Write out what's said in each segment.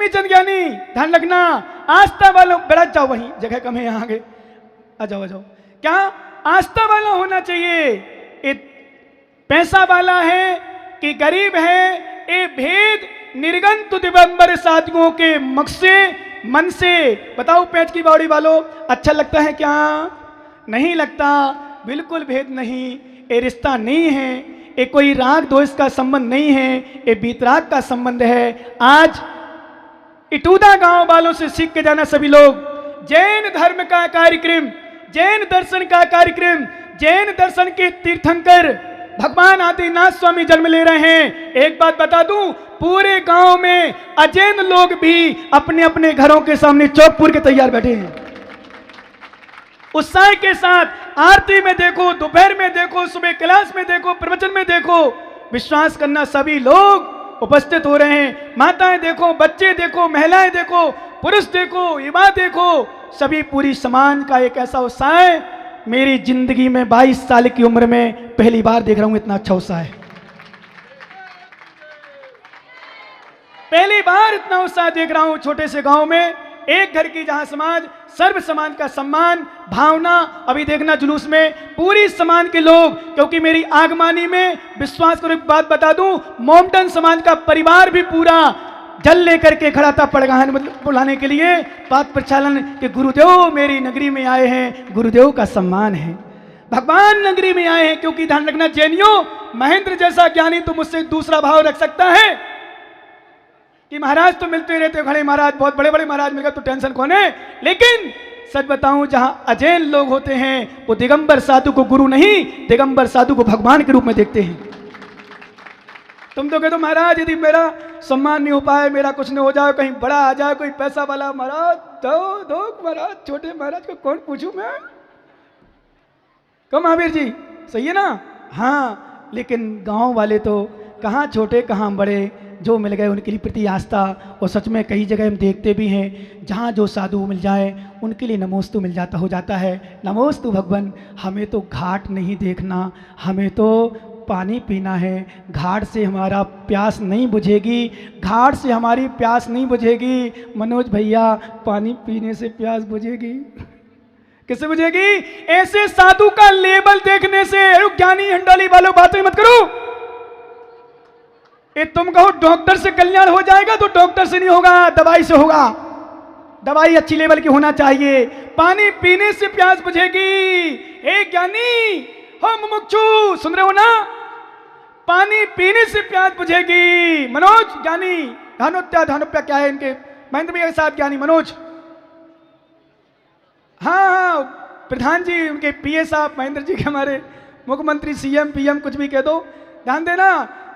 प्रेमीचंद ज्ञानी ध्यान रखना, आस्था वालों बैठ जाओ, वहीं जगह कम है, यहाँ आगे आ जाओ, आ जाओ। क्या आस्था वाला होना चाहिए, ये पैसा वाला है कि गरीब है, ये भेद निर्गंतु दिगंबर साधुओं के मुख से मन से बताओ। पेट की बावड़ी वालों, अच्छा लगता है क्या? नहीं लगता, बिल्कुल भेद नहीं। ये रिश्ता नहीं है, ये कोई राग द्वेष का संबंध नहीं है, ये बीतराग का संबंध है। आज इटूदा गांव वालों से सीख के जाना सभी लोग। जैन धर्म का कार्यक्रम, जैन दर्शन का कार्यक्रम, जैन दर्शन के तीर्थंकर भगवान आदिनाथ स्वामी जन्म ले रहे हैं। एक बात बता दूं, पूरे गांव में अजैन लोग भी अपने अपने घरों के सामने चौकपुर के तैयार बैठे हैं, उत्साह के साथ। आरती में देखो, दोपहर में देखो, सुबह क्लास में देखो, प्रवचन में देखो, विश्वास करना सभी लोग उपस्थित हो रहे हैं। माताएं देखो, बच्चे देखो, महिलाएं देखो, पुरुष देखो, युवा देखो, सभी पूरी समाज का एक ऐसा उत्साह है। मेरी जिंदगी में 22 साल की उम्र में पहली बार देख रहा हूं इतना अच्छा उत्साह है, पहली बार इतना उत्साह देख रहा हूं। छोटे से गांव में एक घर की जहां समाज, सर्व समाज का सम्मान भावना। अभी देखना जुलूस में पूरी समाज के लोग, क्योंकि मेरी आगमानी में विश्वास करो, एक बात बता दूं, मोमडन समाज का परिवार भी पूरा जल लेकर के खड़ा था पड़गाहन मतलब बुलाने के लिए, पात प्रचालन के गुरुदेव मेरी नगरी में आए हैं, गुरुदेव का सम्मान है। भगवान नगरी में आए हैं, क्योंकि ध्यान रखना जैनियों, महेंद्र जैसा ज्ञानी तो मुझसे दूसरा भाव रख सकता है कि महाराज तो मिलते रहते खड़े, महाराज बहुत बड़े बड़े महाराज मिल गए तो टेंशन कौन है। लेकिन सच बताऊं, जहां अजैन लोग होते हैं वो दिगंबर साधु को गुरु नहीं, दिगंबर साधु को भगवान के रूप में देखते हैं। तुम तो कहते हो महाराज यदि मेरा सम्मान नहीं हो पाए, मेरा कुछ नहीं हो जाए, कहीं बड़ा आ जाए, कोई पैसा वाला, महाराज दो दो महाराज, छोटे महाराज को कौन पूछूं मैं? कम महावीर जी सही है ना? हाँ, लेकिन गांव वाले तो कहाँ छोटे कहाँ बड़े, जो मिल गए उनके लिए प्रति आस्था। और सच में कई जगह हम देखते भी हैं, जहाँ जो साधु मिल जाए उनके लिए नमोस्तु मिल जाता हो जाता है। नमोस्तु भगवान, हमें तो घाट नहीं देखना, हमें तो पानी पीना है, घाट से हमारा प्यास नहीं बुझेगी, घाट से हमारी प्यास नहीं बुझेगी। मनोज भैया, पानी पीने से प्यास बुझेगी, किससे बुझेगी? ऐसे साधु का लेबल देखने से। ज्ञानी हंडाली वालों बातें मत करो। ये तुम कहो डॉक्टर से कल्याण हो जाएगा, तो डॉक्टर से नहीं होगा, दवाई से होगा। दवाई अच्छी लेवल की होना चाहिए। पानी पीने से प्यास बुझेगी। हे ज्ञानी हो मुमुक्षु, सुन रहे हो ना? पानी पीने से प्यास बुझेगी। मनोज ज्ञानी, धानुप्या, धानुप्या क्या है इनके, महेंद्र भैया के साथ ज्ञानी मनोज, हाँ प्रधान जी उनके पीए साहब, महेंद्र जी के हमारे मुख्यमंत्री, सीएम पीएम कुछ भी कह दो, ध्यान देना।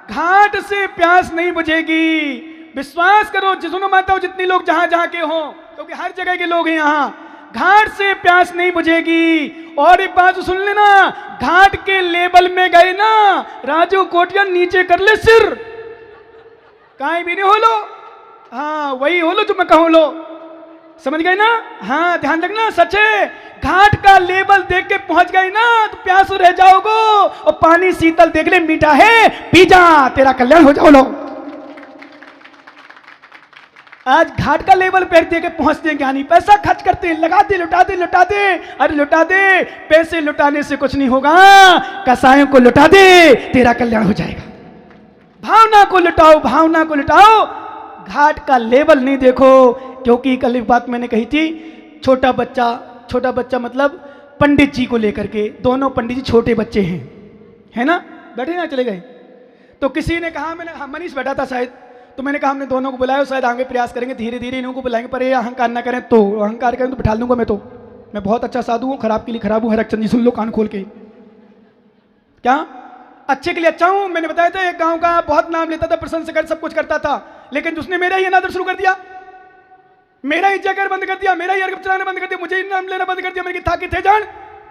घाट से प्यास नहीं बुझेगी। विश्वास करो, सुनो माताओं, जितनी लोग जहां जहां के हों, क्योंकि हर जगह के लोग हैं यहाँ, घाट से प्यास नहीं बुझेगी। और एक बात सुन लेना, घाट के लेवल में गए ना राजू कोटिया, नीचे कर ले सिर, कहीं भी नहीं हो लो, हाँ वही हो लो जो मैं कहूं लो, समझ गए ना? हाँ ध्यान रखना, सच है। घाट का लेवल देख के पहुंच गए ना तो प्यास रह जाओगे, और पानी शीतल देख ले मीठा है, पी जा, तेरा कल्याण हो जाओ। लो आज घाट का लेवल पे दे के पहुंचते हैं ज्ञानी, पैसा खर्च करते हैं, लगा दे, लुटा दे, लुटा दे, अरे लुटा दे। पैसे लुटाने से कुछ नहीं होगा, कसायों को लुटा दे, तेरा कल्याण हो जाएगा। भावना को लुटाओ, भावना को लुटाओ, घाट का लेवल नहीं देखो। क्योंकि कल एक बात मैंने कही थी, छोटा बच्चा मतलब पंडित जी को लेकर के, दोनों पंडित जी छोटे बच्चे हैं, है ना? बैठे ना, चले गए। तो किसी ने कहा, मैंने मनीष बैठा था शायद, तो मैंने कहा हमने दोनों को बुलाया, शायद आगे प्रयास करेंगे, धीरे धीरे इनको बुलाएंगे, पर ये अहंकार ना करें, तो अहंकार करें तो बिठा लूंगा मैं। तो मैं बहुत अच्छा साधु हूँ, खराब के लिए खराब हूँ। हरकचंद जी सुन लो कान खोल के, क्या अच्छे के लिए अच्छा हूँ। मैंने बताया था एक गाँव का बहुत नाम लेता था, प्रशंसक सब कुछ करता था, लेकिन उसने मेरा ही अनादर शुरू कर दिया, मेरा ही जगह बंद कर दिया, मेरा ही अर्घ चलाना बंद कर दिया, मुझे ही नाम लेना बंद कर दिया। मैंने कहा था कि थे जान,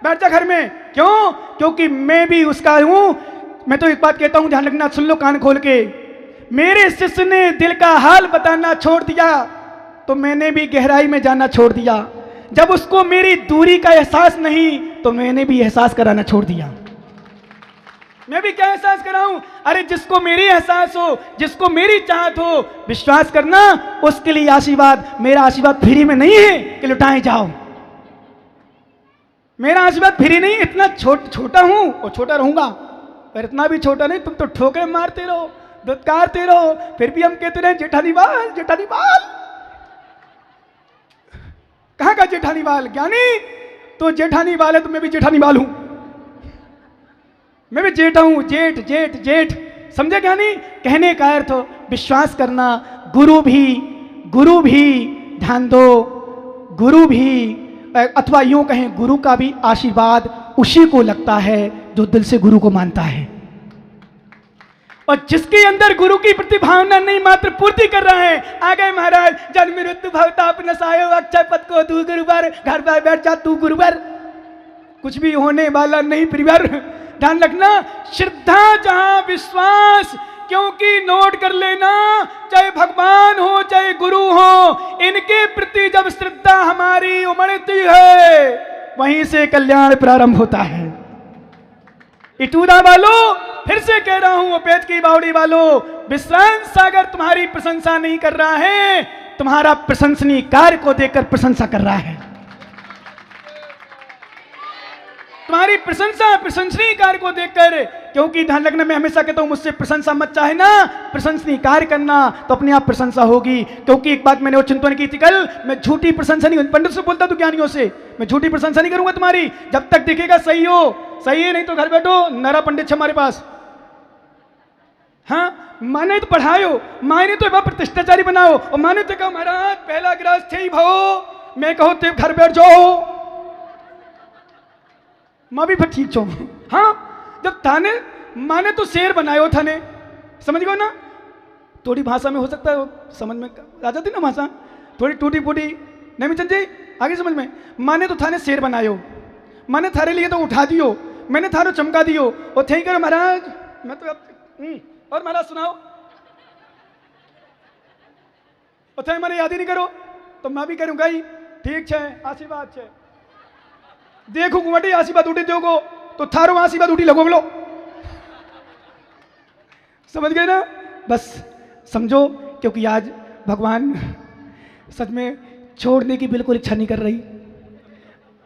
बैठ जा घर में। क्यों? क्योंकि मैं भी उसका हूं। मैं तो एक बात कहता हूं, ध्यान रखना, सुन लो कान खोल के। मेरे शिष्य ने दिल का हाल बताना छोड़ दिया तो मैंने भी गहराई में जाना छोड़ दिया। जब उसको मेरी दूरी का एहसास नहीं तो मैंने भी एहसास कराना छोड़ दिया। मैं भी क्या एहसास कर रहा हूं? अरे जिसको मेरी एहसास हो, जिसको मेरी चाहत हो, विश्वास करना उसके लिए आशीर्वाद, मेरा आशीर्वाद फ्री में नहीं है कि लुटाए जाओ। मेरा आशीर्वाद फ्री नहीं, इतना छोटा हूं और छोटा रहूंगा, पर इतना भी छोटा नहीं। तुम तो ठोकरे मारते रहो, दुत्कारते रहो, फिर भी हम कहते रहे जेठानी बाल, जेठानी बाल। कहां का जेठानी बाल? ज्ञानी तो जेठानी बाल है, तो मैं भी जेठानी बाल हूं, मैं भी जेठ हूं, जेठ जेठ जेठ। समझे ज्ञानी? कहने का अर्थ हो विश्वास करना, गुरु भी ध्यान दो, गुरु भी, अथवा यूं कहें गुरु का भी आशीर्वाद उसी को लगता है जो दिल से गुरु को मानता है, और जिसके अंदर गुरु की प्रति भावना नहीं मात्र पूर्ति कर रहा है। आ गए महाराज, जन्म मृत्यु भवताप नसायो, अक्षय पद को तू गुरुवर, घर पर बैठ जा तू गुरुवर, कुछ भी होने वाला नहीं परिवार। ध्यान रखना, श्रद्धा जहां विश्वास, क्योंकि नोट कर लेना, चाहे भगवान हो चाहे गुरु हो, इनके प्रति जब श्रद्धा हमारी उमड़ती है वहीं से कल्याण प्रारंभ होता है। इटूदा वालों, फिर से कह रहा हूं, पेट की बावड़ी वालों, विश्रांत सागर तुम्हारी प्रशंसा नहीं कर रहा है, तुम्हारा प्रशंसनीय कार्य को देखकर प्रशंसा कर रहा है। तुम्हारी प्रशंसा प्रशंसनीय कार्य को देखकर, क्योंकि ध्यान रखना, मैं हमेशा कहता हूं मुझसे प्रशंसा मत चाहे ना, प्रशंसनीय कार्य करना तो अपने आप प्रशंसा होगी। क्योंकि एक बात मैंने और चिंतन की थी कल, मैं झूठी प्रशंसा नहीं, पंडित से बोलता हूं ज्ञानियों से, मैं झूठी प्रशंसा नहीं करूंगा तुम्हारी, जब तक दिखेगा सही हो, सही है, नहीं तो घर बैठो, नरा पंडित हमारे पास। हाँ, माने तो पढ़ाओ, माने तो वह प्रतिष्ठाचारी बनाओ, और माने तो कहो महाराज पहला ग्रास थे ही भाओ, मैं कहो तो घर बैठ जाओ, माँ भी फिर ठीक छो। हाँ, जब थाने माने तो शेर बनायो थाने, समझ गए ना? थोड़ी भाषा में हो सकता है समझ में आ जाती ना भाषा, थोड़ी टूटी फूटी नहीं मिचन जी, आगे समझ में। माने तो थाने शेर बनायो, माने थारे लिए तो उठा दियो, मैंने थारो चमका दियो, और थे करो महाराज, मैं तो अब और महाराज सुनाओ, और थे मैंने याद ही नहीं करो, तो मैं भी करूँगा ही, ठीक है, आशीर्वाद है, देखो कुमाटी आशीर्वाद उठी दोगो तो थारो आशीर्वाद उठी लगो बोलो, समझ गए ना? बस समझो, क्योंकि आज भगवान सच में छोड़ने की बिल्कुल इच्छा नहीं कर रही,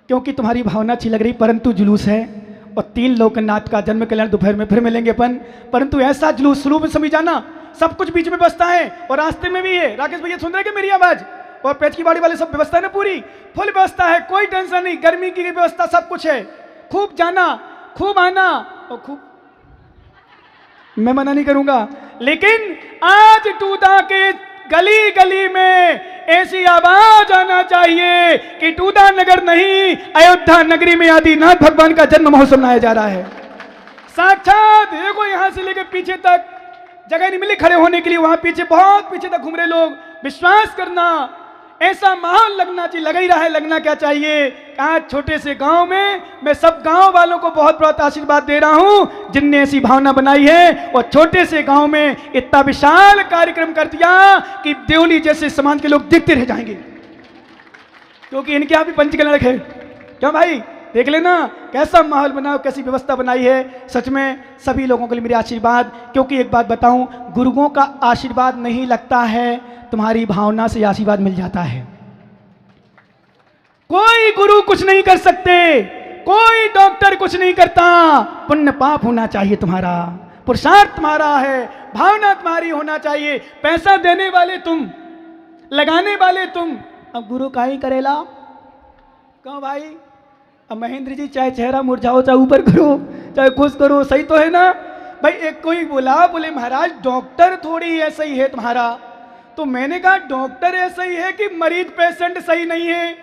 क्योंकि तुम्हारी भावना अच्छी लग रही, परंतु जुलूस है, और 3 लोकनाथ का जन्म कल्याण दोपहर में फिर मिलेंगे अपन, परंतु ऐसा जुलूस शुरू में समझ जाना, सब कुछ बीच में बसता है और रास्ते में भी है। राकेश भैया सुन रहे हैं मेरी आवाज? और पेट की बाड़ी वाले सब व्यवस्था है ना, पूरी फुल व्यवस्था है, कोई टेंशन नहीं, गर्मी की व्यवस्था सब कुछ है, खूब जाना खूब आना और खूब, मैं मना नहीं करूंगा, लेकिन आज टूदा के गली गली में ऐसी आवाज आना चाहिए कि टूदा नगर नहीं, अयोध्या नगरी में आदिनाथ भगवान का जन्म महोत्सव मनाया जा रहा है। साक्षात देखो, यहां से लेकर पीछे तक जगह नहीं मिली खड़े होने के लिए, वहां पीछे बहुत पीछे तक घूम रहे लोग। विश्वास करना, ऐसा माहौल लगना चाहिए, लग ही रहा है, लगना क्या चाहिए। आज छोटे से गांव में मैं सब गांव वालों को बहुत बहुत आशीर्वाद दे रहा हूं जिनने ऐसी भावना बनाई है, और छोटे से गांव में इतना विशाल कार्यक्रम कर दिया कि देवली जैसे समाज के लोग देखते रह जाएंगे, क्योंकि इनके यहाँ भी पंचकल्याण है। क्यों भाई, देख लेना कैसा माहौल बनाओ, कैसी व्यवस्था बनाई है। सच में सभी लोगों के लिए मेरे आशीर्वाद, क्योंकि एक बात बताऊं, गुरुओं का आशीर्वाद नहीं लगता है, तुम्हारी भावना से आशीर्वाद मिल जाता है। कोई गुरु कुछ नहीं कर सकते, कोई डॉक्टर कुछ नहीं करता, पुण्य पाप होना चाहिए तुम्हारा, पुरुषार्थ तुम्हारा है, भावना तुम्हारी होना चाहिए। पैसा देने वाले तुम, लगाने वाले तुम, अब गुरु का ही करेला। कहो भाई, अब महेंद्र जी चाहे चेहरा मुरझाओ, चाहे ऊपर करो, चाहे खुश करो, सही तो है ना भाई। एक कोई बोला, बोले महाराज डॉक्टर थोड़ी ऐसा ही है तुम्हारा, तो मैंने कहा डॉक्टर ऐसा ही है कि मरीज पेशेंट सही नहीं है।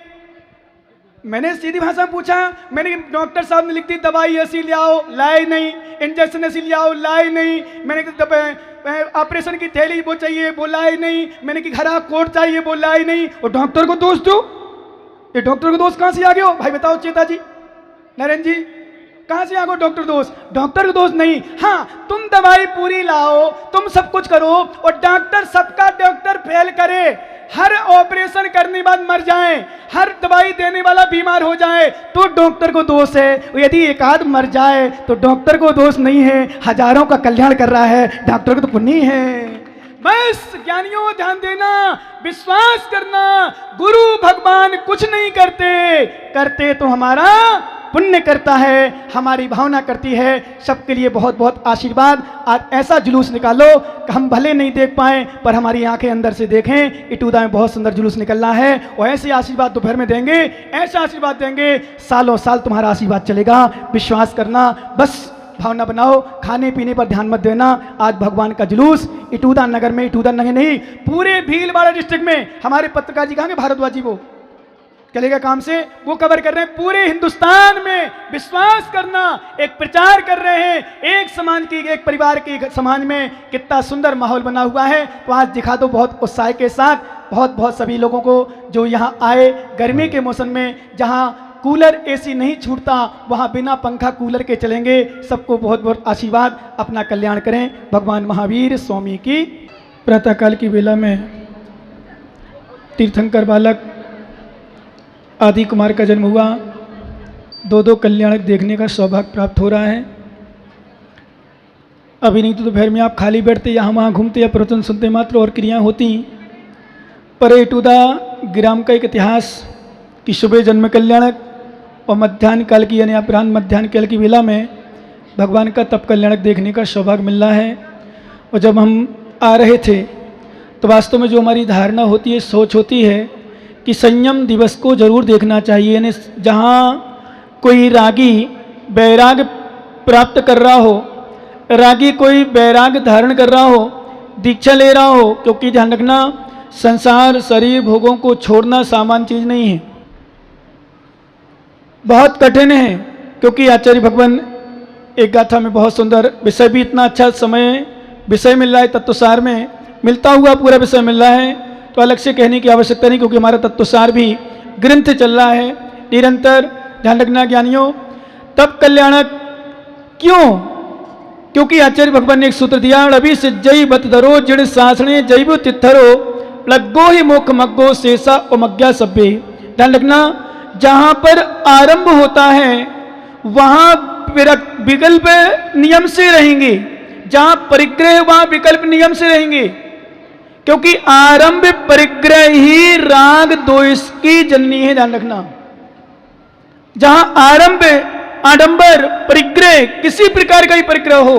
मैंने सीधी भाषा में पूछा, मैंने डॉक्टर साहब ने लिख दी दवाई ऐसी ले आओ, लाए नहीं, इंजेक्शन ऐसी ले आओ, लाए नहीं, मैंने ऑपरेशन की थैली वो चाहिए, वो लाए नहीं, मैंने कि हरा कोट चाहिए, वो लाए नहीं, और डॉक्टर को दोष दो। ये डॉक्टर को दोष कहां से आ गए हो भाई, बताओ चेता जी, नरेंद्र जी, कहां से आगो डॉक्टर दोस्त? डॉक्टर का दोस्त नहीं, हाँ तुम दवाई पूरी लाओ, तुम सब कुछ करो और डॉक्टर सबका डॉक्टर फेल करे, हर ऑपरेशन करने बाद मर जाए, हर दवाई देने वाला बीमार हो जाए तो डॉक्टर को दोष है। यदि एक आध मर जाए तो डॉक्टर को दोष नहीं है, हजारों का कल्याण कर रहा है, डॉक्टर को तो पुण्य है। बस ज्ञानियों ध्यान देना, विश्वास करना, गुरु भगवान कुछ नहीं करते, करते तो हमारा पुण्य करता है, हमारी भावना करती है। सबके लिए बहुत बहुत आशीर्वाद। आज ऐसा जुलूस निकालो कि हम भले नहीं देख पाए पर हमारी आंखें अंदर से देखें। इटूदा में बहुत सुंदर जुलूस निकलना है और ऐसे आशीर्वाद दोपहर में देंगे, ऐसा आशीर्वाद देंगे, सालों साल तुम्हारा आशीर्वाद चलेगा। विश्वास करना, बस भावना बनाओ, खाने पीने पर ध्यान मत देना। आज भगवान का जुलूस इटूदा नगर में, इटूदा नगर नहीं पूरे भीलवाड़ा डिस्ट्रिक्ट में, हमारे पत्रकार जी कहाँ के भारद्वाज जी, वो चलेगा काम से, वो कवर कर रहे हैं पूरे हिंदुस्तान में। विश्वास करना, एक प्रचार कर रहे हैं, एक समाज की, एक परिवार की समाज में कितना सुंदर माहौल बना हुआ है। तो आज दिखा दो बहुत उत्साह के साथ। बहुत बहुत सभी लोगों को जो यहाँ आए गर्मी के मौसम में, जहाँ कूलर एसी नहीं छूटता वहाँ बिना पंखा कूलर के चलेंगे। सबको बहुत बहुत आशीर्वाद, अपना कल्याण करें। भगवान महावीर स्वामी की। प्रातःकाल की वेला में तीर्थंकर बालक आदि कुमार का जन्म हुआ। दो दो कल्याणक देखने का सौभाग्य प्राप्त हो रहा है। अभी नहीं तो दोपहर में आप खाली बैठते, यहाँ वहाँ घूमते या प्रवचन सुनते मात्र और क्रियाएँ होती। पर इटूदा ग्राम का एक इतिहास कि सुबह जन्म कल्याणक और मध्याह्न काल की यानी अपराह्न मध्याह्न काल की वेला में भगवान का तप कल्याणक देखने का सौभाग्य मिल रहा है। और जब हम आ रहे थे तो वास्तव में जो हमारी धारणा होती है, सोच होती है कि संयम दिवस को जरूर देखना चाहिए। यानी जहाँ कोई रागी वैराग प्राप्त कर रहा हो, रागी कोई वैराग धारण कर रहा हो, दीक्षा ले रहा हो, क्योंकि ध्यान रखना संसार शरीर भोगों को छोड़ना सामान्य चीज़ नहीं है, बहुत कठिन है। क्योंकि आचार्य भगवान एक गाथा में बहुत सुंदर विषय भी, इतना अच्छा समय विषय मिल रहा है, तत्वसार में मिलता हुआ पूरा विषय मिल रहा है, तो अलग से कहने की आवश्यकता नहीं, क्योंकि हमारा तत्वसार भी ग्रंथ चल रहा है निरंतर। ध्यान रखना ज्ञानियों, तप कल्याणक क्यों? क्योंकि आचार्य भगवान ने एक सूत्र दिया, अभी से जय बत धरो जड़ सासणे जैव तिथरो लग्गो ही मुख मग्गो शेषा उमज्ञा सभ्य। ध्यान रखना, जहां पर आरंभ होता है वहां विकल्प नियम से रहेंगे, जहां परिग्रह वहां विकल्प नियम से रहेंगे। क्योंकि आरंभ परिग्रह ही राग द्वेष की जननी है। ध्यान रखना, जहां आरंभ आडंबर परिग्रह किसी प्रकार का ही परिग्रह हो,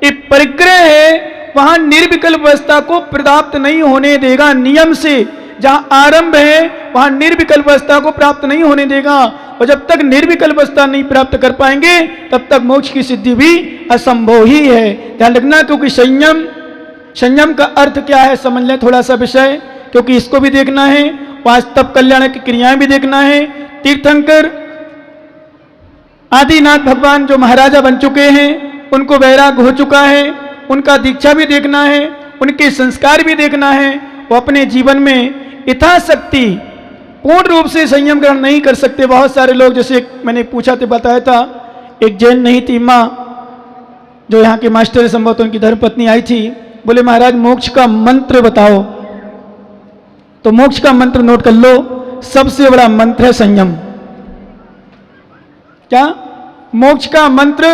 ये परिग्रह है, वहां निर्विकल्प अवस्था को प्राप्त नहीं होने देगा नियम से। जहां आरंभ है वहां निर्विकल्प अवस्था को प्राप्त नहीं होने देगा, और जब तक निर्विकल्प अवस्था नहीं प्राप्त कर पाएंगे तब तक मोक्ष की सिद्धि भी असंभव ही है। ध्यान रखना, क्योंकि संयम का अर्थ क्या है समझ लें थोड़ा सा विषय, क्योंकि इसको भी देखना है, वास्तव कल्याण की क्रियाएं भी देखना है। तीर्थंकर आदिनाथ भगवान जो महाराजा बन चुके हैं, उनको वैराग हो चुका है, उनका दीक्षा भी देखना है, उनके संस्कार भी देखना है। वो अपने जीवन में यथाशक्ति पूर्ण रूप से संयम ग्रहण नहीं कर सकते। बहुत सारे लोग, जैसे मैंने पूछा था, बताया था, एक जैन नहीं थी माँ जो यहाँ के मास्टर संभवतः उनकी धर्मपत्नी आई थी, बोले महाराज मोक्ष का मंत्र बताओ। तो मोक्ष का मंत्र नोट कर लो, सबसे बड़ा मंत्र है संयम। क्या? मोक्ष का मंत्र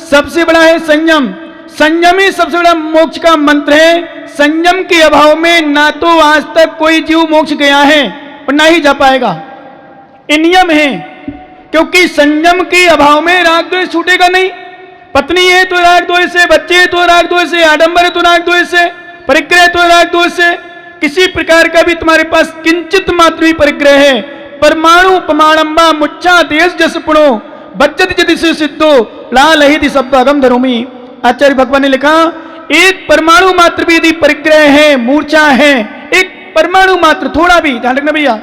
सबसे बड़ा है संयम। संयम ही सबसे बड़ा मोक्ष का मंत्र है। संयम के अभाव में ना तो आज तक कोई जीव मोक्ष गया है और ना ही जा पाएगा, ये नियम है। क्योंकि संयम के अभाव में राग द्वेष छूटेगा नहीं। पत्नी है तो राग द्वेष से, बच्चे है तो राग द्वेष से, आडंबर है तो राग द्वेष से, परिग्रह तो राग द्वेष से। किसी प्रकार का भी तुम्हारे पास किंचित मात्र भी परिग्रह है, परमाणु पमाणम्बा मुच्छा देश जस पुणो बच्चत यदि से सिद्धो लाल ही शब्द अगम धरोमी। आचार्य भगवान ने लिखा, एक परमाणु मात्र भी यदि परिग्रह है, मूर्छा है, एक परमाणु मात्र, थोड़ा भी, ध्यान रखना भैया,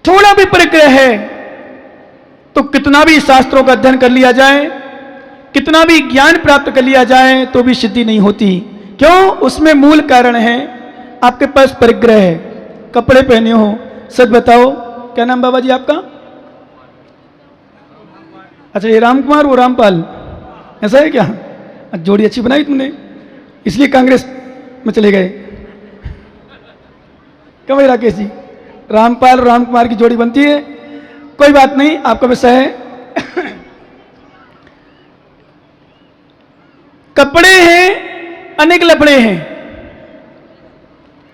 थोड़ा भी परिग्रह है तो कितना भी शास्त्रों का अध्ययन कर लिया जाए, कितना भी ज्ञान प्राप्त कर लिया जाए तो भी सिद्धि नहीं होती। क्यों? उसमें मूल कारण है आपके पास परिग्रह है। कपड़े पहने हो, सच बताओ क्या नाम बाबा जी आपका? अच्छा, ये राम कुमार वो रामपाल, ऐसा है क्या? जोड़ी अच्छी बनाई तुमने, इसलिए कांग्रेस में चले गए। क्यों भाई राकेश जी, रामपाल और राम कुमार की जोड़ी बनती है? कोई बात नहीं, आपका विषय है। कपड़े हैं, अनेक लफड़े हैं,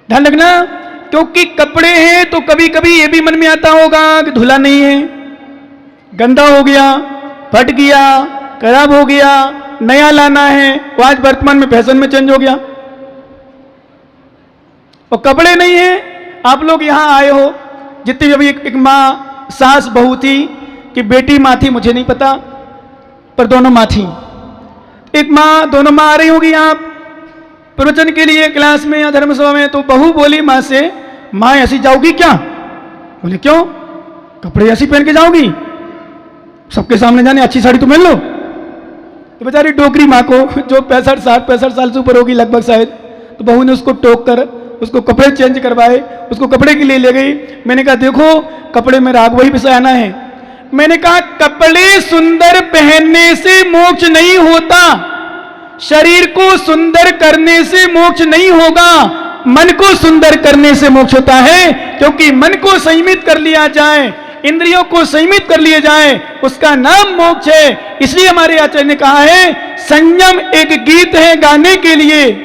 ध्यान रखना। क्योंकि कपड़े हैं तो कभी कभी ये भी मन में आता होगा कि धुला नहीं है, गंदा हो गया, फट गया, खराब हो गया, नया लाना है। वो आज वर्तमान में फैशन में चेंज हो गया। और कपड़े नहीं है, आप लोग यहां आए हो, जितनी भी अभी एक माँ सास बहू थी कि बेटी माँ थी मुझे नहीं पता, पर दोनों माँ थी। एक माँ, दोनों माँ आ रही होगी यहाँ प्रवचन के लिए क्लास में या धर्मसभा में, तो बहू बोली माँ से, माँ ऐसी जाओगी क्या? बोले क्यों? कपड़े ऐसी पहन के जाओगी? सबके सामने जाने, अच्छी साड़ी तो पहन लो। तो बेचारी डोकरी माँ को, जो 65 साल से ऊपर होगी लगभग शायद, तो बहू ने उसको टोक कर उसको कपड़े चेंज करवाए, उसको कपड़े के लिए ले गई। मैंने कहा देखो, कपड़े में राग वही विषय आना है। मैंने कहा कपड़े सुंदर पहनने से मोक्ष नहीं होता, शरीर को सुंदर करने से मोक्ष नहीं होगा, मन को सुंदर करने से मोक्ष होता है। क्योंकि मन को संयमित कर लिया जाए, इंद्रियों को संयमित कर लिए जाए, उसका नाम मोक्ष है। इसलिए हमारे आचार्य ने कहा है, संयम एक गीत है गाने के लिए,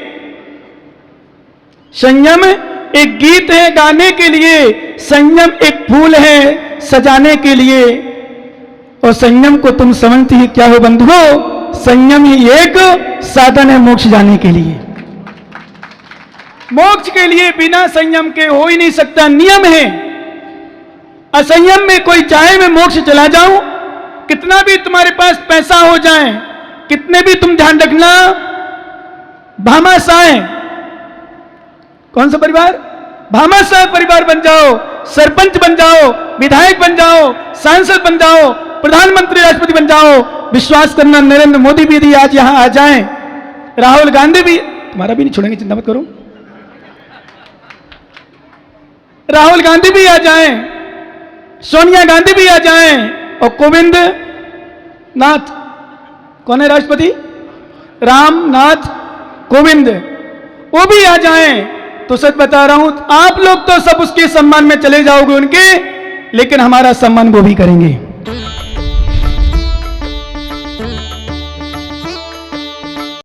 संयम एक गीत है गाने के लिए, संयम एक फूल है सजाने के लिए। और संयम को तुम समझती ही क्या हो बंधुओं? संयम ही एक साधन है मोक्ष जाने के लिए। मोक्ष के लिए बिना संयम के हो ही नहीं सकता, नियम है। असंयम में कोई चाहे मैं मोक्ष चला जाऊं, कितना भी तुम्हारे पास पैसा हो जाए, कितने भी तुम ध्यान रखना भामाशाह, कौन सा परिवार? भामाशाह परिवार बन जाओ, सरपंच बन जाओ, विधायक बन जाओ, सांसद बन जाओ, प्रधानमंत्री राष्ट्रपति बन जाओ, विश्वास करना नरेंद्र मोदी भी यदि आज यहां आ जाएं, राहुल गांधी भी, तुम्हारा भी नहीं छोड़ेंगे, चिंता मत करो, राहुल गांधी भी आ जाएं, सोनिया गांधी भी आ जाएं, और कोविंद नाथ, कौन है राष्ट्रपति? रामनाथ कोविंद, वो भी आ जाएं, तो सच बता रहा हूं, आप लोग तो सब उसके सम्मान में चले जाओगे उनके, लेकिन हमारा सम्मान वो भी करेंगे।